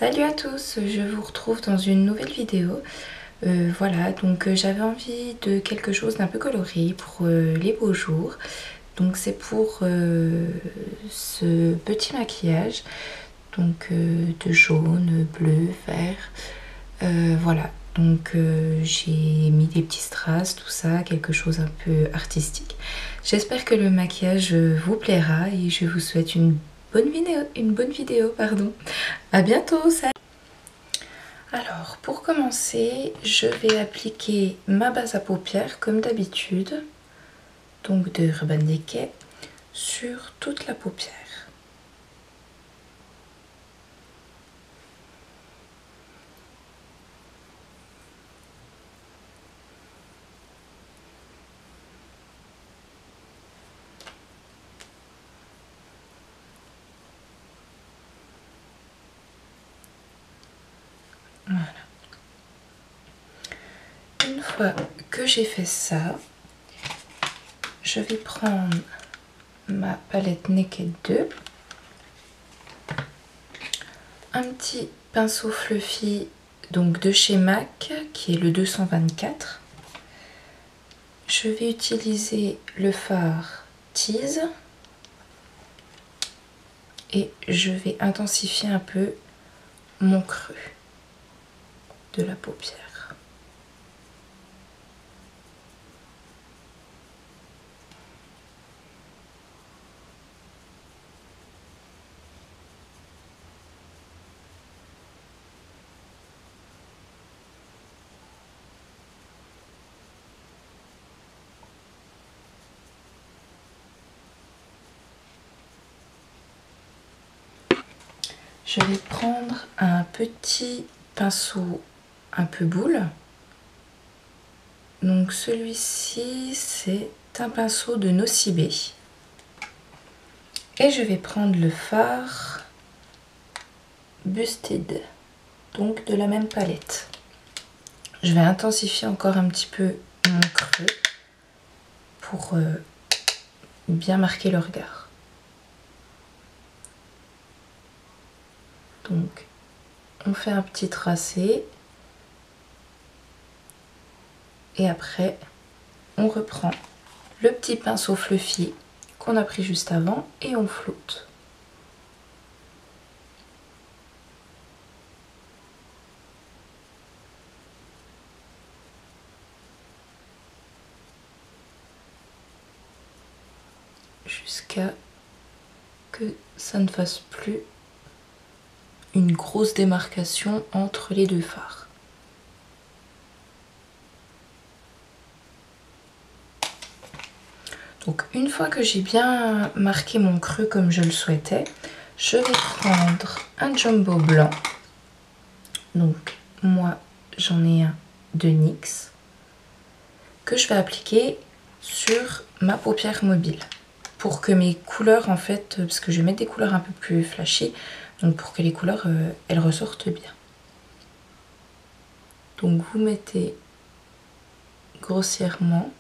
Salut à tous, je vous retrouve dans une nouvelle vidéo. Voilà, donc j'avais envie de quelque chose d'un peu coloré pour les beaux jours. Donc c'est pour ce petit maquillage, donc de jaune, bleu, vert. Voilà, donc j'ai mis des petits strass, tout ça, quelque chose un peu artistique. J'espère que le maquillage vous plaira et je vous souhaite une bonne vidéo, pardon. À bientôt, salut! Alors, pour commencer, je vais appliquer ma base à paupières comme d'habitude, donc de Urban Decay, sur toute la paupière. Voilà. Une fois que j'ai fait ça, je vais prendre ma palette Naked 2, un petit pinceau fluffy donc de chez MAC qui est le 224. Je vais utiliser le fard Tease et je vais intensifier un peu mon creux de la paupière. Je vais prendre un petit pinceau un peu boule. Donc celui-ci, c'est un pinceau de Nocibé. Et je vais prendre le fard Busted, donc de la même palette. Je vais intensifier encore un petit peu mon creux pour bien marquer le regard. Donc, on fait un petit tracé. Et après, on reprend le petit pinceau fluffy qu'on a pris juste avant et on floute. Jusqu'à que ça ne fasse plus une grosse démarcation entre les deux fards. Donc une fois que j'ai bien marqué mon creux comme je le souhaitais, je vais prendre un jumbo blanc. Donc moi j'en ai un de NYX que je vais appliquer sur ma paupière mobile pour que mes couleurs en fait, parce que je vais mettre des couleurs un peu plus flashy, donc pour que les couleurs elles ressortent bien. Donc vous mettez grossièrement.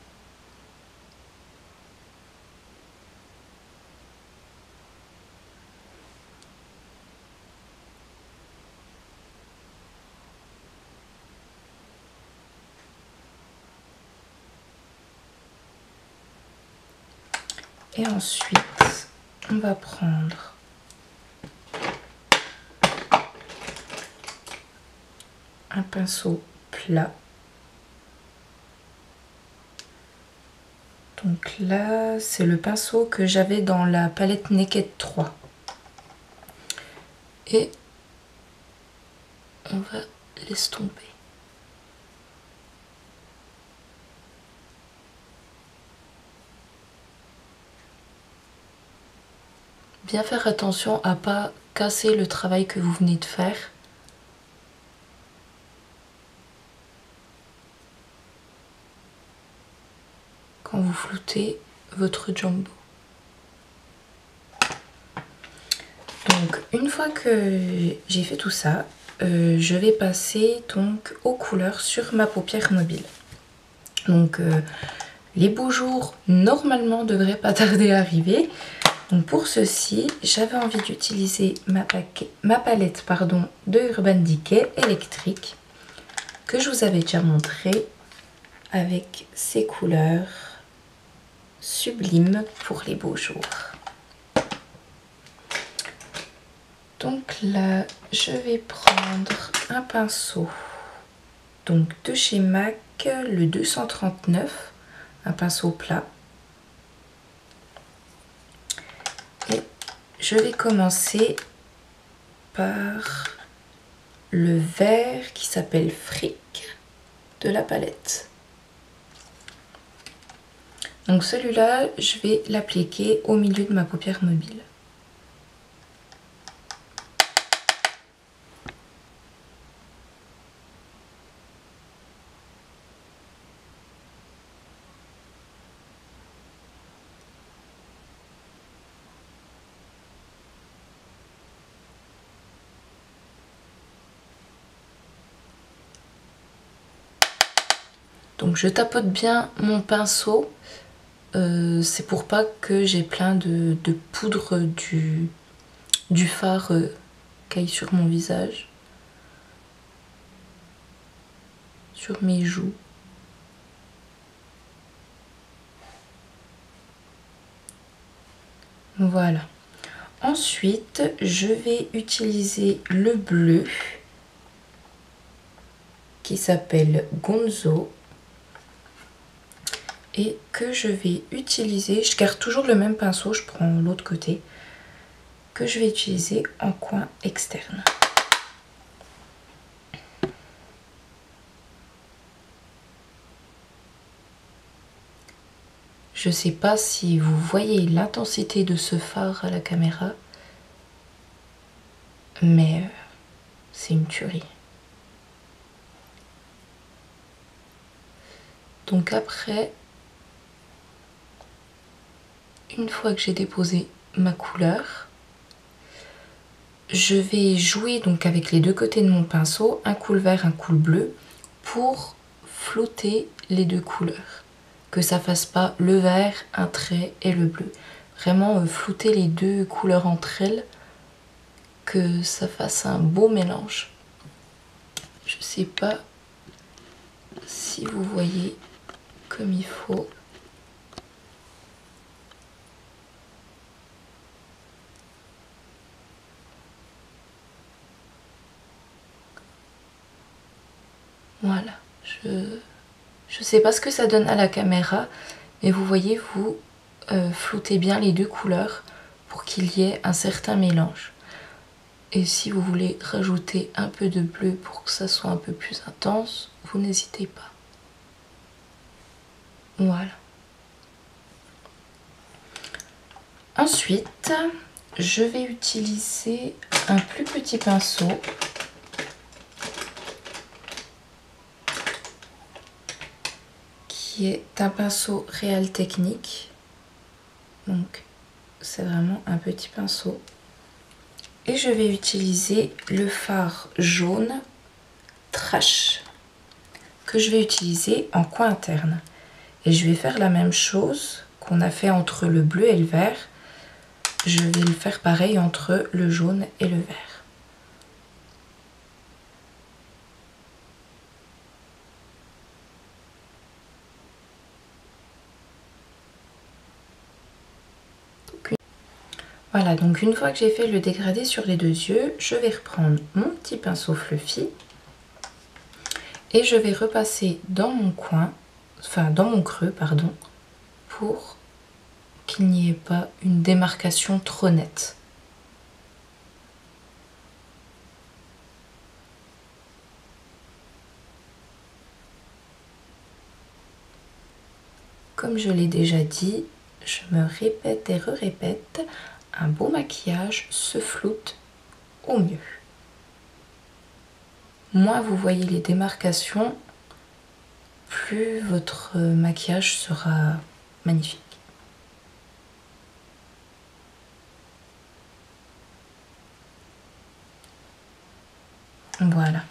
Et ensuite, on va prendre un pinceau plat. Donc là, c'est le pinceau que j'avais dans la palette Naked 3. Et on va l'estomper. Bien faire attention à ne pas casser le travail que vous venez de faire. Quand vous floutez votre jumbo. Donc une fois que j'ai fait tout ça, je vais passer donc aux couleurs sur ma paupière mobile. Donc les beaux jours normalement devraient pas tarder à arriver. Donc pour ceci, j'avais envie d'utiliser ma palette de Urban Decay électrique que je vous avais déjà montré avec ces couleurs sublimes pour les beaux jours. Donc là, je vais prendre un pinceau donc de chez MAC, le 239, un pinceau plat. Et je vais commencer par le vert qui s'appelle Fric de la palette. Donc celui-là, je vais l'appliquer au milieu de ma paupière mobile. Donc je tapote bien mon pinceau, c'est pour pas que j'ai plein de poudre du fard caille sur mon visage, sur mes joues. Voilà. Ensuite, je vais utiliser le bleu qui s'appelle Gonzo. Et que je vais utiliser, je garde toujours le même pinceau, je prends l'autre côté, que je vais utiliser en coin externe. Je ne sais pas si vous voyez l'intensité de ce fard à la caméra, mais c'est une tuerie. Donc après, une fois que j'ai déposé ma couleur, je vais jouer donc avec les deux côtés de mon pinceau, un coup le vert, un coup le bleu, pour flouter les deux couleurs. Que ça fasse pas le vert, un trait et le bleu. Vraiment flouter les deux couleurs entre elles, que ça fasse un beau mélange. Je sais pas si vous voyez comme il faut. Voilà, je sais pas ce que ça donne à la caméra, mais vous voyez, vous floutez bien les deux couleurs pour qu'il y ait un certain mélange. Et si vous voulez rajouter un peu de bleu pour que ça soit un peu plus intense, vous n'hésitez pas. Voilà. Ensuite, je vais utiliser un plus petit pinceau. Qui est un pinceau Real Technique. Donc c'est vraiment un petit pinceau. Et je vais utiliser le fard jaune Trash que je vais utiliser en coin interne. Et je vais faire la même chose qu'on a fait entre le bleu et le vert. Je vais le faire pareil entre le jaune et le vert. Voilà, donc une fois que j'ai fait le dégradé sur les deux yeux, je vais reprendre mon petit pinceau fluffy et je vais repasser dans mon coin, enfin dans mon creux, pardon, pour qu'il n'y ait pas une démarcation trop nette. Comme je l'ai déjà dit, je me répète et re-répète, un beau maquillage se floute au mieux. Moins vous voyez les démarcations, plus votre maquillage sera magnifique. Voilà.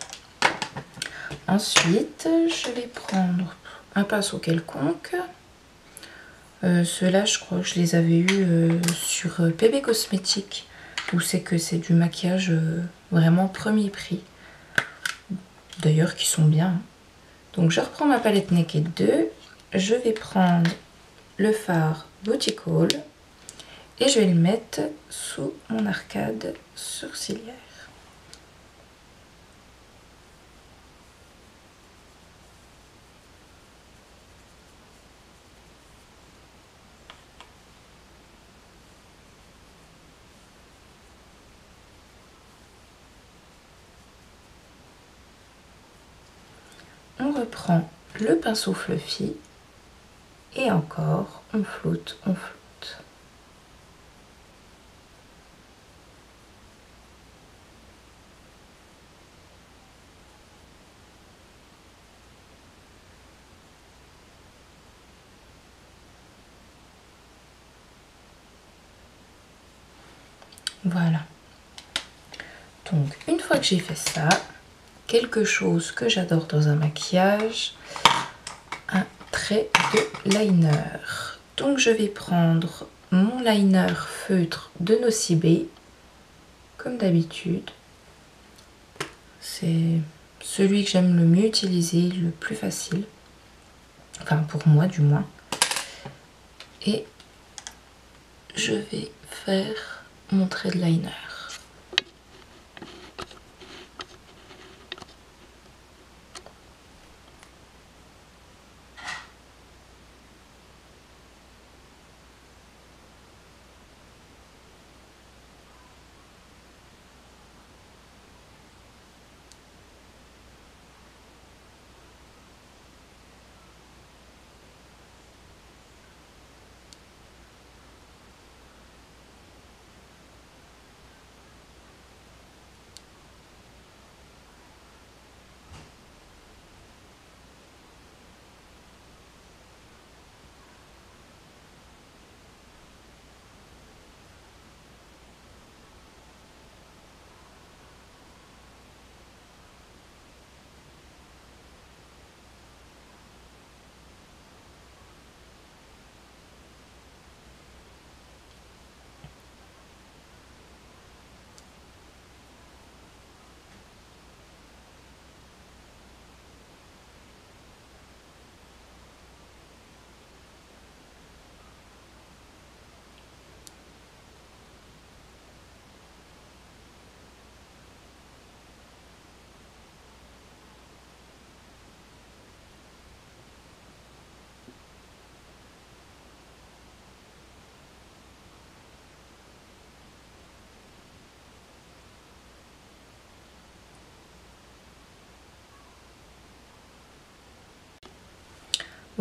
Ensuite, je vais prendre un pinceau quelconque. Ceux-là, je crois que je les avais eus sur PB Cosmétiques, où c'est que c'est du maquillage vraiment premier prix. D'ailleurs, qui sont bien. Donc, je reprends ma palette Naked 2. Je vais prendre le fard Boutique Haul et je vais le mettre sous mon arcade sourcilière. On reprend le pinceau fluffy et encore on floute, on floute. Voilà. Donc une fois que j'ai fait ça, quelque chose que j'adore dans un maquillage, un trait de liner. Donc je vais prendre mon liner feutre de Nocibé, comme d'habitude. C'est celui que j'aime le mieux utiliser, le plus facile. Enfin pour moi du moins. Et je vais faire mon trait de liner.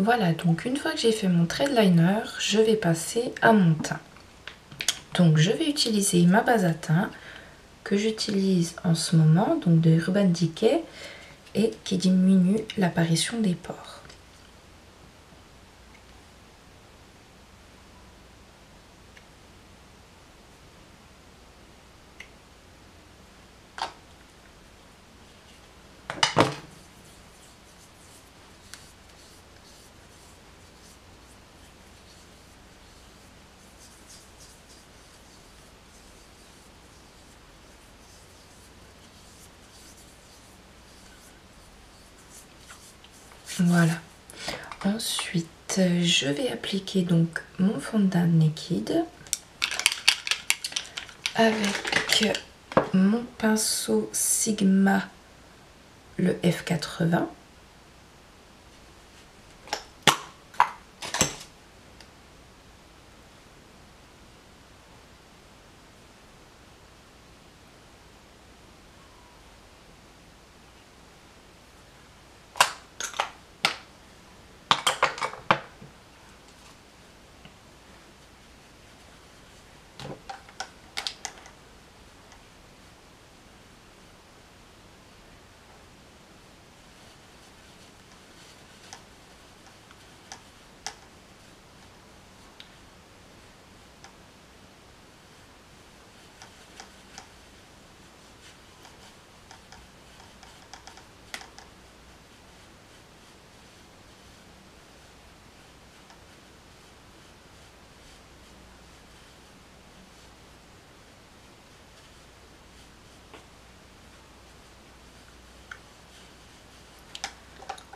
Voilà, donc une fois que j'ai fait mon trait de liner, je vais passer à mon teint. Donc je vais utiliser ma base à teint que j'utilise en ce moment, donc de Urban Decay, et qui diminue l'apparition des pores. Voilà. Ensuite, je vais appliquer donc mon fond de teint Naked avec mon pinceau Sigma, le F80.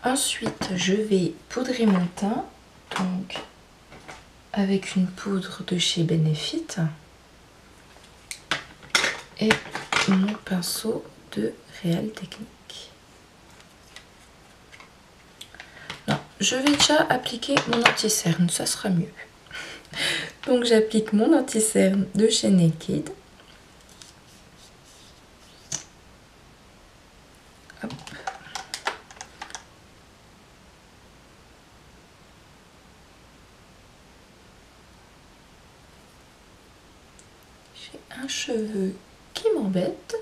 Ensuite, je vais poudrer mon teint, donc avec une poudre de chez Benefit et mon pinceau de Real Technique. Non, je vais déjà appliquer mon anti-cerne, ça sera mieux. Donc j'applique mon anti-cerne de chez Naked. Hop. J'ai un cheveu qui m'embête.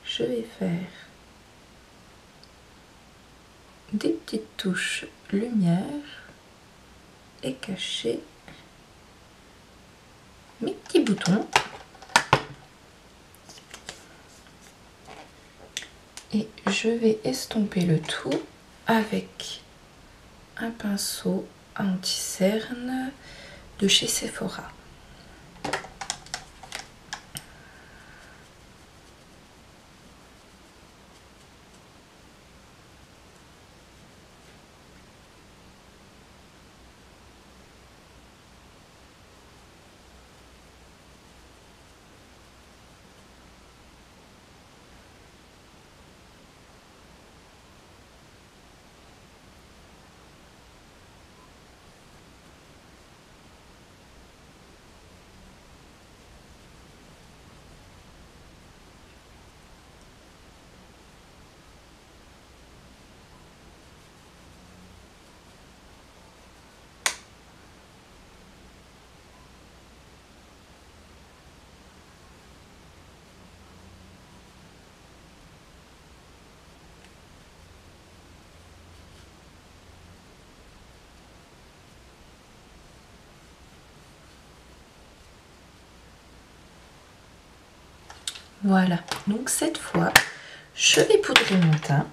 Je vais faire des petites touches lumière et cacher mes petits boutons. Et je vais estomper le tout avec un pinceau anti-cerne de chez Sephora. Voilà, donc cette fois, je vais poudrer mon teint.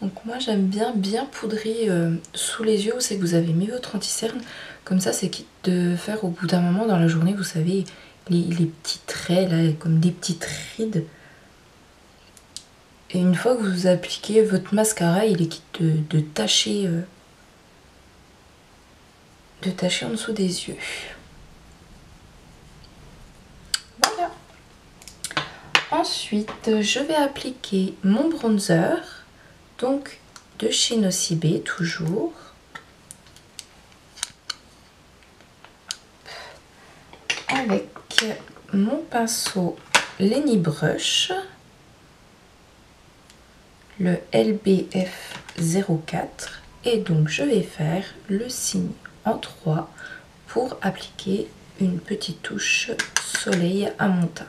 Donc moi j'aime bien poudrer sous les yeux où c'est que vous avez mis votre anti-cerne. Comme ça c'est quitte de faire au bout d'un moment dans la journée, vous savez, les petits traits là, comme des petites rides. Et une fois que vous appliquez votre mascara, il est quitte de tacher en dessous des yeux. Voilà. Ensuite, je vais appliquer mon bronzer, donc de chez Nocibé toujours. Avec mon pinceau Lenny Brush, le LBF 04, et donc je vais faire le signe en 3 pour appliquer une petite touche soleil à mon teint.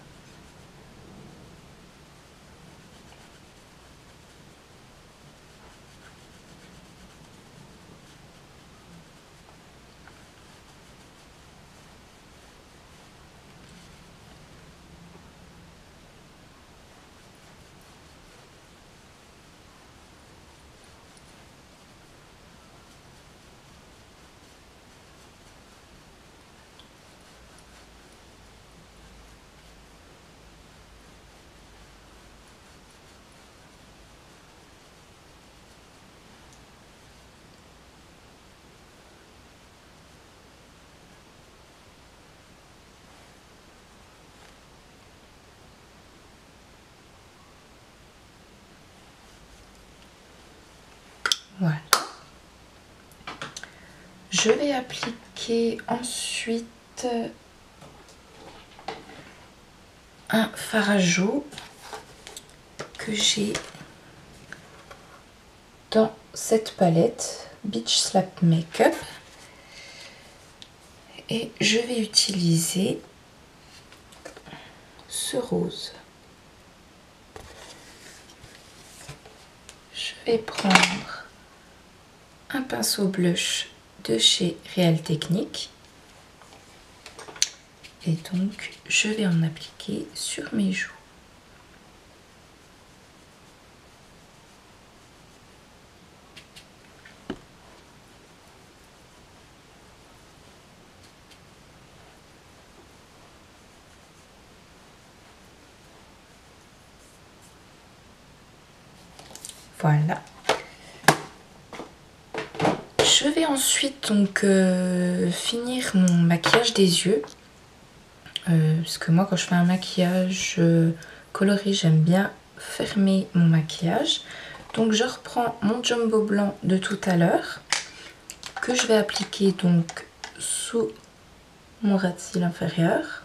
Voilà. Je vais appliquer ensuite un fard à joues que j'ai dans cette palette Beach Slap Makeup et je vais utiliser ce rose. Je vais prendre un pinceau blush de chez Real Techniques et donc je vais en appliquer sur mes joues. Voilà. Je vais ensuite donc finir mon maquillage des yeux. Parce que moi quand je fais un maquillage coloré, j'aime bien fermer mon maquillage. Donc je reprends mon jumbo blanc de tout à l'heure que je vais appliquer donc sous mon ras de cils inférieur.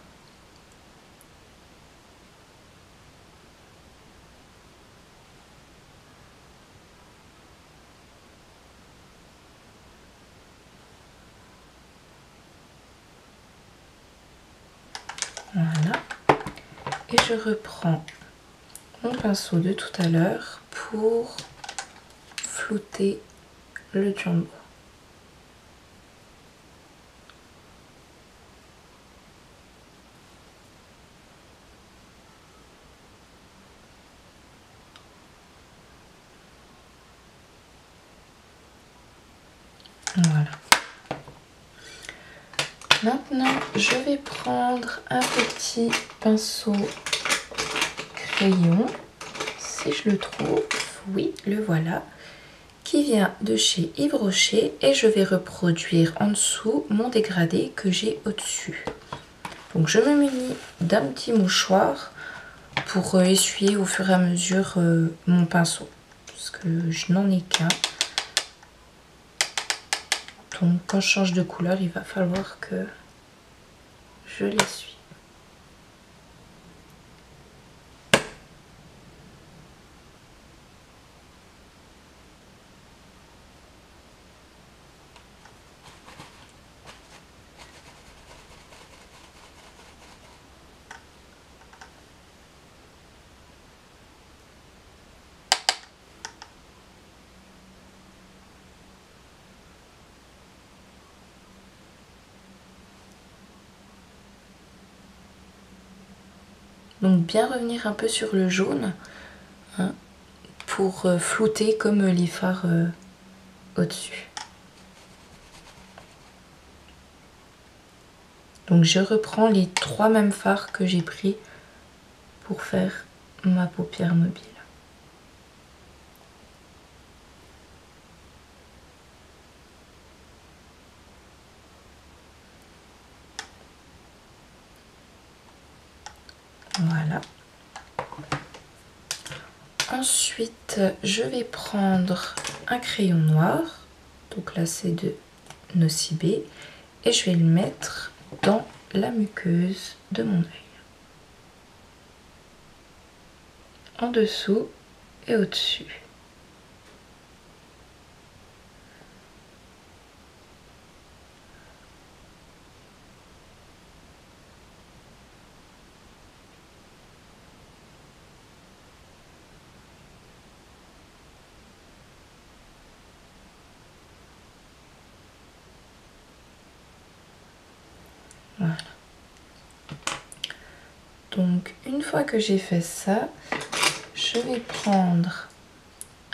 Voilà. Et je reprends mon pinceau de tout à l'heure pour flouter le jumbo. Voilà. Maintenant, je vais prendre un petit pinceau crayon, si je le trouve, oui, le voilà, qui vient de chez Yves Rocher et je vais reproduire en dessous mon dégradé que j'ai au-dessus. Donc je me munis d'un petit mouchoir pour essuyer au fur et à mesure mon pinceau, parce que je n'en ai qu'un. Donc quand je change de couleur, il va falloir que je l'essuie. Donc bien revenir un peu sur le jaune hein, pour flouter comme les fards au-dessus. Donc je reprends les 3 mêmes fards que j'ai pris pour faire ma paupière mobile. Voilà. Ensuite, je vais prendre un crayon noir. Donc là, c'est de Nocibé. Et je vais le mettre dans la muqueuse de mon œil. En dessous et au-dessus. Voilà. Donc une fois que j'ai fait ça, je vais prendre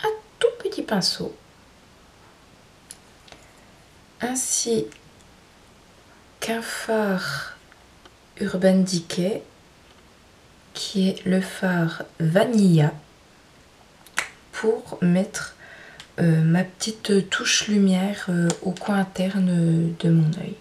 un tout petit pinceau, ainsi qu'un fard Urban Decay qui est le fard Vanilla pour mettre ma petite touche lumière au coin interne de mon œil.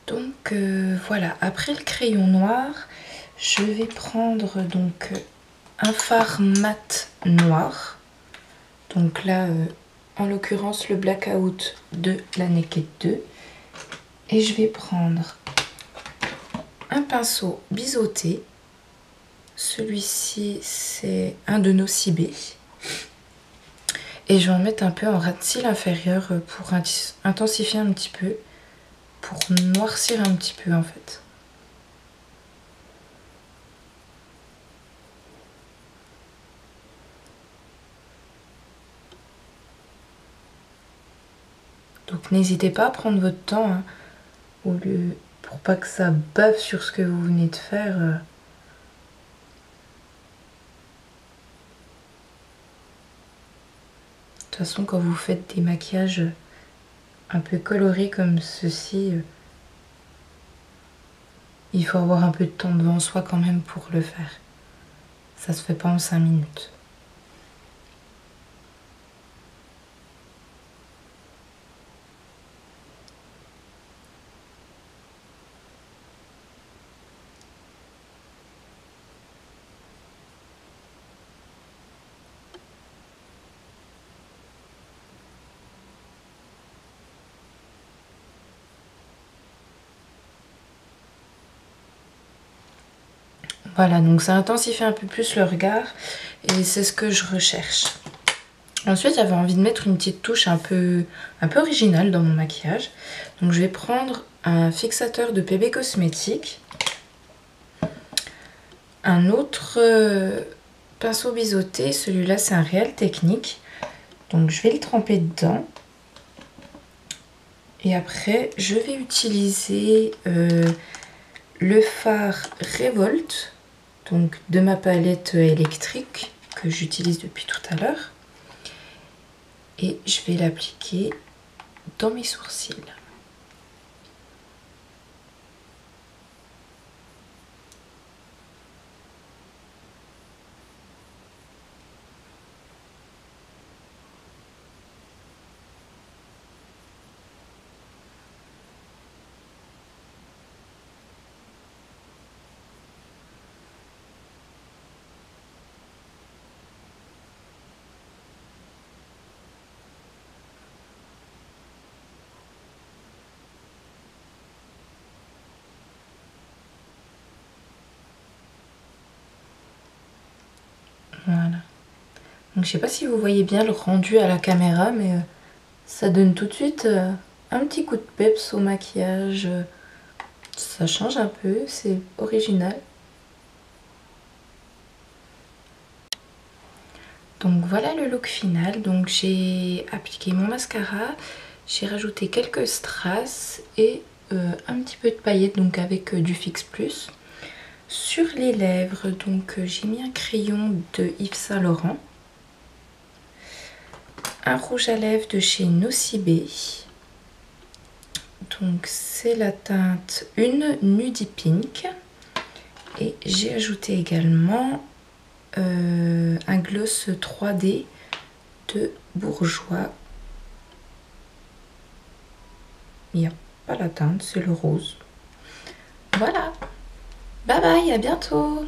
Donc voilà, après le crayon noir, je vais prendre donc un fard mat noir. Donc là, en l'occurrence, le Blackout de la Naked 2. Et je vais prendre un pinceau biseauté. Celui-ci, c'est un de nos Nocibé. Et je vais en mettre un peu en ras de cils inférieur pour intensifier un petit peu, pour noircir un petit peu en fait. Donc n'hésitez pas à prendre votre temps, hein, pour pas que ça bave sur ce que vous venez de faire. De toute façon, quand vous faites des maquillages un peu colorés comme ceci, il faut avoir un peu de temps devant soi quand même pour le faire. Ça se fait pas en 5 minutes. Voilà, donc ça intensifie un peu plus le regard et c'est ce que je recherche. Ensuite, j'avais envie de mettre une petite touche un peu originale dans mon maquillage. Donc je vais prendre un fixateur de PB Cosmétiques, un autre pinceau biseauté, celui-là c'est un Réel Technique. Donc je vais le tremper dedans. Et après, je vais utiliser le fard Revolt, donc de ma palette électrique que j'utilise depuis tout à l'heure. Et je vais l'appliquer dans mes sourcils. Voilà. Donc je sais pas si vous voyez bien le rendu à la caméra, mais ça donne tout de suite un petit coup de peps au maquillage. Ça change un peu, c'est original. Donc voilà le look final. Donc j'ai appliqué mon mascara, j'ai rajouté quelques strass et un petit peu de paillettes, donc avec du Fix Plus. Sur les lèvres, donc j'ai mis un crayon de Yves Saint Laurent, un rouge à lèvres de chez Nocibé. Donc c'est la teinte une Nudie Pink. Et j'ai ajouté également un gloss 3D de Bourjois. Il n'y a pas la teinte, c'est le rose. Voilà. Bye bye, à bientôt.